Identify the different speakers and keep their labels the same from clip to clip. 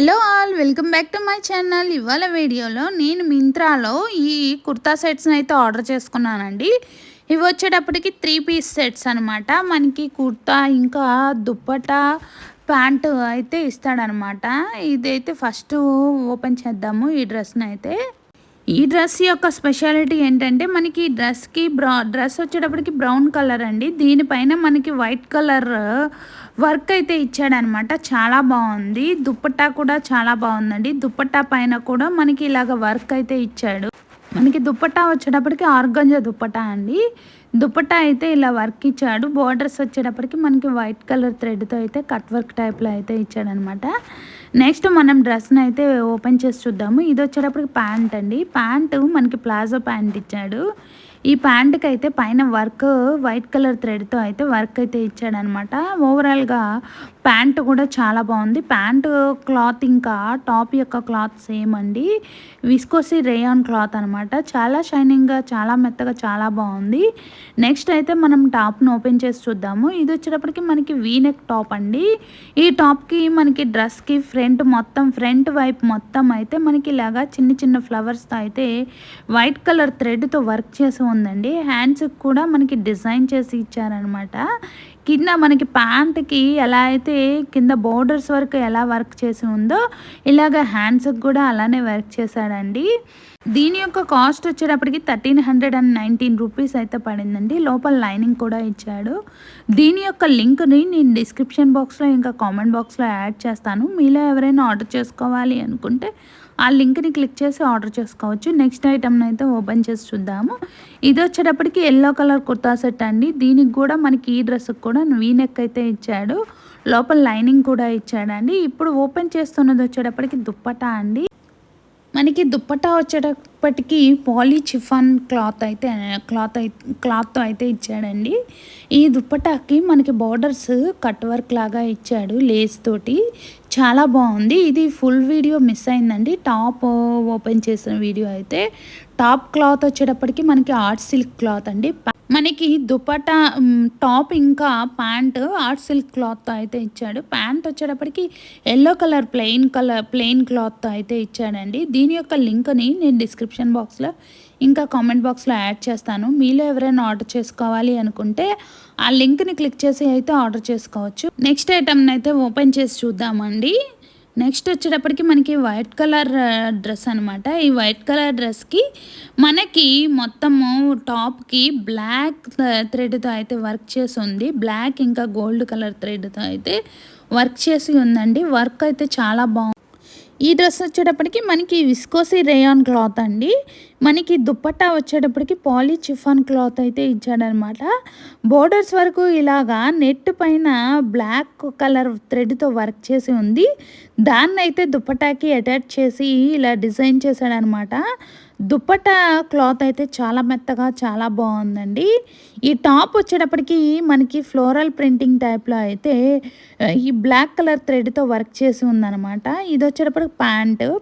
Speaker 1: Hello all, welcome back to my channel. ఇవాళ వీడియోలో నేను మింత్రాలో ఈ కుర్తా సెట్స్ని అయితే ఆర్డర్ చేసుకున్నానండి. ఇవి వచ్చేటప్పటికి 3 పీస్ సెట్స్ అనమాట. మనకి కుర్తా ఇంకా దుప్పటా ప్యాంటు అయితే ఇస్తాడనమాట. ఇదైతే ఫస్ట్ ఓపెన్ చేద్దాము ఈ డ్రెస్ని అయితే. ఈ డ్రెస్ యొక్క స్పెషాలిటీ ఏంటంటే మనకి డ్రెస్ వచ్చేటప్పటికి బ్రౌన్ కలర్ అండి. దీనిపైన మనకి వైట్ కలర్ వర్క్ అయితే ఇచ్చాడనమాట. చాలా బాగుంది. దుప్పట్టా కూడా చాలా బాగుందండి. దుప్పట్టా పైన కూడా మనకి ఇలాగ వర్క్ అయితే ఇచ్చాడు. మనకి దుప్పట్టా వచ్చేటప్పటికి ఆర్గంజా దుప్పట్టా అండి. దుప్పట్టా అయితే ఇలా వర్క్ ఇచ్చాడు. బోర్డర్స్ వచ్చేటప్పటికి మనకి వైట్ కలర్ థ్రెడ్తో అయితే కట్ వర్క్ టైప్లో అయితే ఇచ్చాడనమాట. నెక్స్ట్ మనం డ్రెస్ని అయితే ఓపెన్ చేసి చూద్దాము. ఇది వచ్చేటప్పటికి ప్యాంట్ అండి. ప్యాంటు మనకి ప్లాజో ప్యాంట్ ఇచ్చాడు. ఈ ప్యాంట్కి అయితే పైన వర్క్ వైట్ కలర్ థ్రెడ్తో అయితే వర్క్ అయితే ఇచ్చాడనమాట. ఓవరాల్గా ప్యాంట్ కూడా చాలా బాగుంది. ప్యాంటు క్లాత్ ఇంకా టాప్ యొక్క క్లాత్ సేమ్ అండి. విస్కోసి రేయాన్ క్లాత్ అనమాట. చాలా షైనింగ్గా, చాలా మెత్తగా, చాలా బాగుంది. నెక్స్ట్ అయితే మనం టాప్ను ఓపెన్ చేసి చూద్దాము. ఇది వచ్చేటప్పటికి మనకి వీనెక్ టాప్ అండి. ఈ టాప్కి మనకి డ్రెస్కి ఫ్రంట్ వైపు మొత్తం అయితే మనకి ఇలాగా చిన్న చిన్న ఫ్లవర్స్తో అయితే వైట్ కలర్ థ్రెడ్తో వర్క్ చేసి ఉందండి. హ్యాండ్స్కి కూడా మనకి డిజైన్ చేసి ఇచ్చారనమాట. కింద మనకి ప్యాంట్కి ఎలా అయితే కింద బోర్డర్స్ వరకు ఎలా వర్క్ చేసి ఉందో ఇలాగ హ్యాండ్స్కి కూడా అలానే వర్క్ చేశాడండి. దీని యొక్క కాస్ట్ వచ్చేటప్పటికి 1319 రూపీస్ అయితే పడిందండి. లోపల లైనింగ్ కూడా ఇచ్చాడు. దీని యొక్క లింక్ని నేను డిస్క్రిప్షన్ బాక్స్లో ఇంకా కామెంట్ బాక్స్లో యాడ్ చేస్తాను. మీలో ఎవరైనా ఆర్డర్ చేసుకోవాలి అనుకుంటే ఆ లింక్ని క్లిక్ చేసి ఆర్డర్ చేసుకోవచ్చు. నెక్స్ట్ ఐటమ్ని అయితే ఓపెన్ చేసి చూద్దాము. ఇది వచ్చేటప్పటికి ఎల్లో కలర్ కుర్తా సెట్ అండి. దీనికి కూడా మనకి ఈ డ్రెస్కి కూడా వీనెక్ అయితే ఇచ్చాడు. లోపల లైనింగ్ కూడా ఇచ్చాడండి. ఇప్పుడు ఓపెన్ చేస్తున్నది వచ్చేటప్పటికి దుప్పటా అండి. మనకి దుప్పటా వచ్చేటప్పటికి పాలీ చిఫాన్ క్లాత్తో అయితే ఇచ్చాడండి. ఈ దుప్పటాకి మనకి బార్డర్స్ కట్ వర్క్ లాగా ఇచ్చాడు లేస్ తోటి. చాలా బాగుంది. ఇది ఫుల్ వీడియో మిస్ అయిందండి. టాప్ ఓపెన్ చేసిన వీడియో అయితే. టాప్ క్లాత్ వచ్చేటప్పటికి మనకి ఆర్ట్ సిల్క్ క్లాత్ అండి. మనకి దుపట్టా టాప్ ఇంకా ప్యాంట్ ఆర్ట్ సిల్క్ క్లాత్తో అయితే ఇచ్చాడు. ప్యాంట్ వచ్చేటప్పటికి ఎల్లో కలర్ ప్లెయిన్ క్లాత్తో అయితే ఇచ్చాడండి. దీని యొక్క లింక్ని నేను డిస్క్రిప్షన్ బాక్స్లో ఇంకా కామెంట్ బాక్స్లో యాడ్ చేస్తాను. మీలో ఎవరైనా ఆర్డర్ చేసుకోవాలి అనుకుంటే ఆ లింక్ని క్లిక్ చేసి అయితే ఆర్డర్ చేసుకోవచ్చు. నెక్స్ట్ ఐటమ్ని అయితే ఓపెన్ చేసి చూద్దామండి. నెక్స్ట్ వచ్చేటప్పటికి మనకి వైట్ కలర్ డ్రెస్ అనమాట. ఈ వైట్ కలర్ డ్రెస్కి మనకి మొత్తము టాప్కి బ్లాక్ థ్రెడ్తో అయితే వర్క్ చేసి ఉంది. బ్లాక్ ఇంకా గోల్డ్ కలర్ థ్రెడ్తో అయితే వర్క్ చేసి ఉందండి. వర్క్ అయితే చాలా బాగుంది. ఈ డ్రెస్ వచ్చేటప్పటికి మనకి విస్కోసి రేయాన్ క్లాత్ అండి. మనకి దుప్పట్టా వచ్చేటప్పటికి పాలీ చిఫాన్ క్లాత్ అయితే ఇచ్చాడనమాట. బోర్డర్స్ వరకు ఇలాగా నెట్ పైన బ్లాక్ కలర్ థ్రెడ్తో వర్క్ చేసి ఉంది. దాన్ని అయితే దుప్పటాకి అటాచ్ చేసి ఇలా డిజైన్ చేశాడనమాట. దుప్పట్టా క్లాత్ అయితే చాలా మెత్తగా, చాలా బాగుందండి. ఈ టాప్ వచ్చేటప్పటికి మనకి ఫ్లోరల్ ప్రింటింగ్ టైప్లో అయితే ఈ బ్లాక్ కలర్ థ్రెడ్తో వర్క్ చేసి ఉందన్నమాట. ఇది వచ్చేటప్పటికి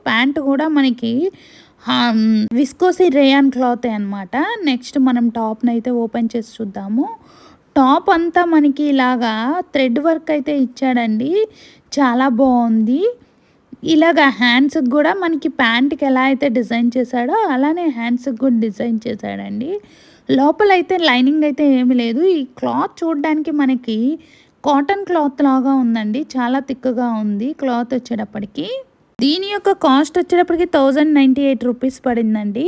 Speaker 1: ప్యాంట్ కూడా మనకి విస్కోసి రేయాన్ క్లాత్ అనమాట. నెక్స్ట్ మనం టాప్ని అయితే ఓపెన్ చేసి చూద్దాము. టాప్ అంతా మనకి ఇలాగా థ్రెడ్ వర్క్ అయితే ఇచ్చాడండి. చాలా బాగుంది. ఇలాగ హ్యాండ్స్కి కూడా మనకి ప్యాంట్కి ఎలా అయితే డిజైన్ చేశాడో అలానే హ్యాండ్స్కి కూడా డిజైన్ చేశాడండి. లోపల అయితే లైనింగ్ అయితే ఏమీ లేదు. ఈ క్లాత్ చూడడానికి మనకి కాటన్ క్లాత్ లాగా ఉందండి. చాలా థిక్గా ఉంది క్లాత్ వచ్చేటప్పటికి. దీని యొక్క కాస్ట్ వచ్చేటప్పటికి 1098 రూపీస్ పడిందండి.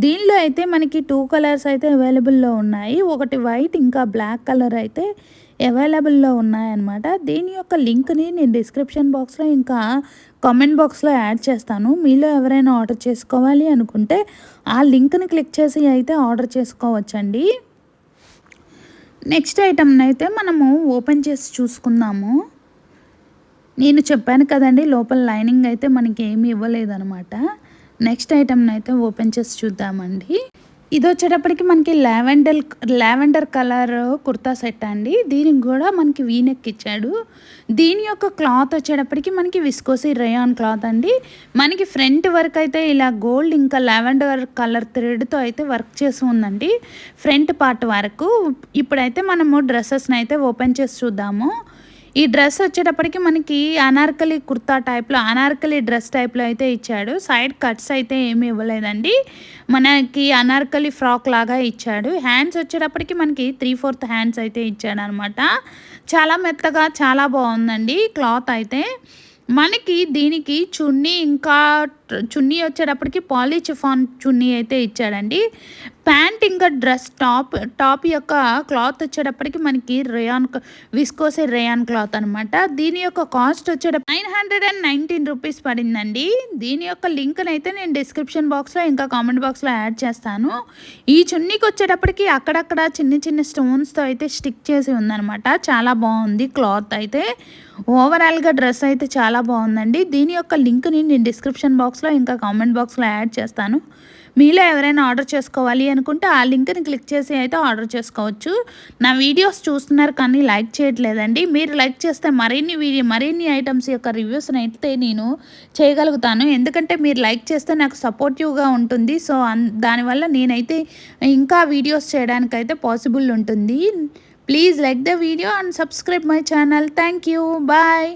Speaker 1: దీనిలో అయితే మనకి 2 కలర్స్ అయితే అవైలబుల్లో ఉన్నాయి. ఒకటి వైట్ ఇంకా బ్లాక్ కలర్ అయితే అవైలబుల్లో ఉన్నాయన్నమాట. దీని యొక్క లింక్ని నేను డిస్క్రిప్షన్ బాక్స్లో ఇంకా కామెంట్ బాక్స్లో యాడ్ చేస్తాను. మీలో ఎవరైనా ఆర్డర్ చేసుకోవాలి అనుకుంటే ఆ లింక్ని క్లిక్ చేసి అయితే ఆర్డర్ చేసుకోవచ్చండి. నెక్స్ట్ ఐటమ్ని అయితే మనము ఓపెన్ చేసి చూసుకుందాము. నేను చెప్పాను కదండి, లోపల లైనింగ్ అయితే మనకి ఏమీ ఇవ్వలేదన్నమాట. నెక్స్ట్ ఐటమ్ని అయితే ఓపెన్ చేసి చూద్దామండి. ఇది వచ్చేటప్పటికి మనకి లావెండర్ కలర్ కుర్తా సెట్ అండి. దీనికి కూడా మనకి వీనెక్ ఇచ్చాడు. దీని యొక్క క్లాత్ వచ్చేటప్పటికి మనకి విస్కోసి రేయాన్ క్లాత్ అండి. మనకి ఫ్రంట్ వర్క్ అయితే ఇలా గోల్డ్ ఇంకా లావెండర్ కలర్ థ్రెడ్తో అయితే వర్క్ చేసి ఉందండి ఫ్రంట్ పార్ట్ వరకు. ఇప్పుడైతే మనము డ్రెస్సెస్ని అయితే ఓపెన్ చేసి చూద్దాము. ఈ డ్రెస్ వచ్చేటప్పటికి మనకి అనార్కలి కుర్తా టైప్లో, అనార్కలి డ్రెస్ టైప్లో అయితే ఇచ్చాడు. సైడ్ కట్స్ అయితే ఏమి ఇవ్వలేదండి, మనకి అనార్కలి ఫ్రాక్ లాగా ఇచ్చాడు. హ్యాండ్స్ వచ్చేటప్పటికి మనకి 3/4 హ్యాండ్స్ అయితే ఇచ్చాడు అనమాట. చాలా మెత్తగా చాలా బాగుందండి క్లాత్ అయితే. మనకి దీనికి చున్నీ, ఇంకా చున్నీ వచ్చేటప్పటికి పాలీ చిఫాన్ చున్నీ అయితే ఇచ్చాడండి. ప్యాంట్ ఇంకా డ్రెస్ టాప్ యొక్క క్లాత్ వచ్చేటప్పటికి మనకి విస్కోసే రేయాన్ క్లాత్ అనమాట. దీని యొక్క కాస్ట్ వచ్చేటప్పుడు 919 రూపీస్ పడిందండి. దీని యొక్క లింక్ అయితే నేను డిస్క్రిప్షన్ బాక్స్లో ఇంకా కామెంట్ బాక్స్లో యాడ్ చేస్తాను. ఈ చున్నీకి వచ్చేటప్పటికి అక్కడక్కడ చిన్న చిన్న స్టోన్స్తో అయితే స్టిక్ చేసి ఉందనమాట. చాలా బాగుంది క్లాత్ అయితే. ఓవరాల్గా డ్రెస్ అయితే చాలా బాగుందండి. దీని యొక్క లింక్ని నేను డిస్క్రిప్షన్ బాక్స్లో ఇంకా కామెంట్ బాక్స్లో యాడ్ చేస్తాను. మీలో ఎవరైనా ఆర్డర్ చేసుకోవాలి అనుకుంటే ఆ లింక్ని క్లిక్ చేసి అయితే ఆర్డర్ చేసుకోవచ్చు. నా వీడియోస్ చూస్తున్నారు కానీ లైక్ చేయట్లేదండి. మీరు లైక్ చేస్తే మరిన్ని ఐటమ్స్ యొక్క రివ్యూస్ని అయితే నేను చేయగలుగుతాను. ఎందుకంటే మీరు లైక్ చేస్తే నాకు సపోర్టివ్గా ఉంటుంది. సో దానివల్ల నేనైతే ఇంకా వీడియోస్ చేయడానికైతే పాసిబుల్ ఉంటుంది. Please like the video and subscribe my channel. Thank you. Bye.